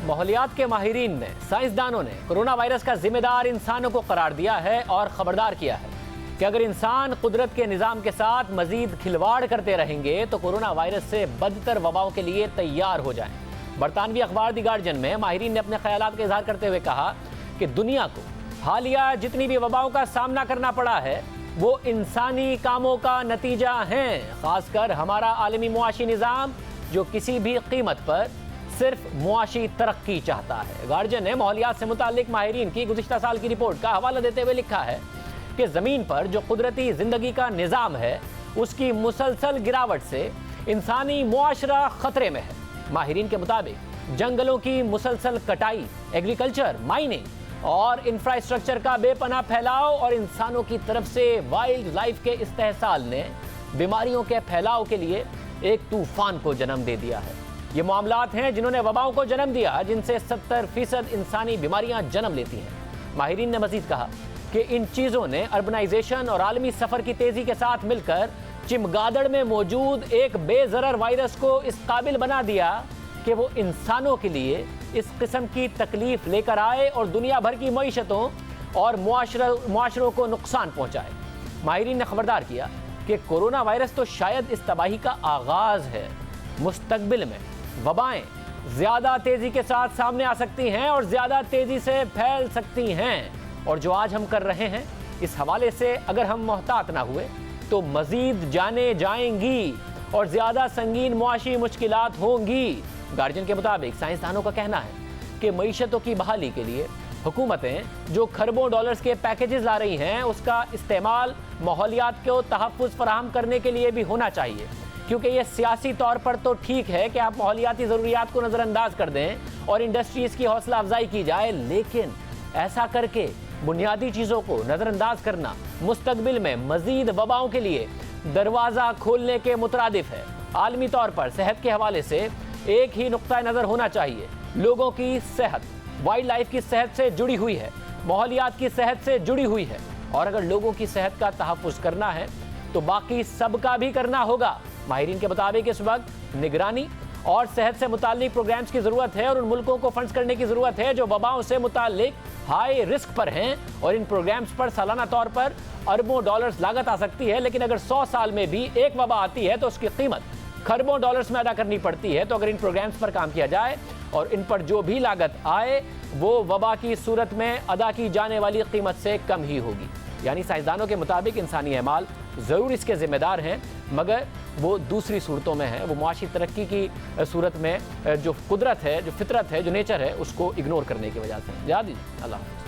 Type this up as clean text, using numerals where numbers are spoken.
ماحولیات کے ماہرین نے سائنسدانوں نے کورونا وائرس کا ذمہ دار انسانوں کو قرار دیا ہے اور خبردار کیا ہے کہ اگر انسان قدرت کے نظام کے ساتھ مزید کھلواڑ کرتے رہیں گے تو کورونا وائرس سے بدتر وباؤں کے لیے تیار ہو جائیں۔ برطانوی اخبار دی گارڈین میں ماہرین نے اپنے خیالات کا اظہار کرتے ہوئے کہا کہ دنیا کو حالیہ جتنی بھی وباؤں کا سامنا کرنا پڑا ہے وہ انسانی کاموں کا نتیجہ ہیں، خاص کر ہمارا عالمی معاشی نظام جو کسی بھی قیمت پر صرف معاشی ترقی چاہتا ہے۔ گارڈین نے ماحولیات سے متعلق ماہرین کی گزشتہ سال کی رپورٹ کا حوالہ دیتے ہوئے لکھا ہے کہ زمین پر جو قدرتی زندگی کا نظام ہے اس کی مسلسل گراوٹ سے انسانی معاشرہ خطرے میں ہے۔ ماہرین کے مطابق جنگلوں کی مسلسل کٹائی، ایگریکلچر، مائننگ اور انفراسٹرکچر کا بے پناہ پھیلاؤ اور انسانوں کی طرف سے وائلڈ لائف کے استحصال نے بیماریوں کے پھیلاؤ کے لیے ایک طوفان کو جنم دے دیا ہے۔ یہ معاملات ہیں جنہوں نے وباؤں کو جنم دیا، جن سے 70% انسانی بیماریاں جنم لیتی ہیں۔ ماہرین نے مزید کہا کہ ان چیزوں نے اربنائزیشن اور عالمی سفر کی تیزی کے ساتھ مل کر چمگادڑ میں موجود ایک بے ضرر وائرس کو اس قابل بنا دیا کہ وہ انسانوں کے لیے اس قسم کی تکلیف لے کر آئے اور دنیا بھر کی معیشتوں اور معاشروں کو نقصان پہنچائے۔ ماہرین نے خبردار کیا کہ کورونا وائرس تو شاید اس تباہی کا آغاز ہے، مستقبل میں وبائیں زیادہ تیزی کے ساتھ سامنے آ سکتی ہیں اور زیادہ تیزی سے پھیل سکتی ہیں، اور جو آج ہم کر رہے ہیں اس حوالے سے اگر ہم محتاط نہ ہوئے تو مزید جانیں جائیں گی اور زیادہ سنگین معاشی مشکلات ہوں گی۔ گارڈین کے مطابق سائنسدانوں کا کہنا ہے کہ معیشتوں کی بحالی کے لیے حکومتیں جو کھربوں ڈالرز کے پیکیجز لا رہی ہیں اس کا استعمال ماحولیات کو تحفظ فراہم کرنے کے لیے بھی ہونا چاہیے، کیونکہ یہ سیاسی طور پر تو ٹھیک ہے کہ آپ ماحولیاتی ضروریات کو نظر انداز کر دیں اور انڈسٹریز کی حوصلہ افزائی کی جائے، لیکن ایسا کر کے بنیادی چیزوں کو نظر انداز کرنا مستقبل میں مزید وباؤں کے لیے دروازہ کھولنے کے مترادف ہے۔ عالمی طور پر صحت کے حوالے سے ایک ہی نقطہ نظر ہونا چاہیے، لوگوں کی صحت وائلڈ لائف کی صحت سے جڑی ہوئی ہے، ماحولیات کی صحت سے جڑی ہوئی ہے، اور اگر لوگوں کی صحت کا تحفظ کرنا ہے تو باقی سب کا بھی کرنا ہوگا۔ ماہرین کے مطابق اس وقت نگرانی اور صحت سے متعلق پروگرامز کی ضرورت ہے اور ان ملکوں کو فنڈز کرنے کی ضرورت ہے جو وباؤں سے متعلق ہائی رسک پر ہیں، اور ان پروگرامز پر سالانہ طور پر اربوں ڈالرز لاگت آ سکتی ہے، لیکن اگر 100 سال میں بھی ایک وبا آتی ہے تو اس کی قیمت کھربوں ڈالرز میں ادا کرنی پڑتی ہے۔ تو اگر ان پروگرامز پر کام کیا جائے اور ان پر جو بھی لاگت آئے وہ وبا کی صورت میں ادا کی جانے والی قیمت سے کم ہی ہوگی۔ یعنی سائنسدانوں کے مطابق انسانی اعمال ضرور اس کے ذمہ دار ہیں، مگر وہ دوسری صورتوں میں ہیں، وہ معاشی ترقی کی صورت میں جو قدرت ہے، جو فطرت ہے، جو نیچر ہے، اس کو اگنور کرنے کی وجہ سے۔ اللہ حافظ۔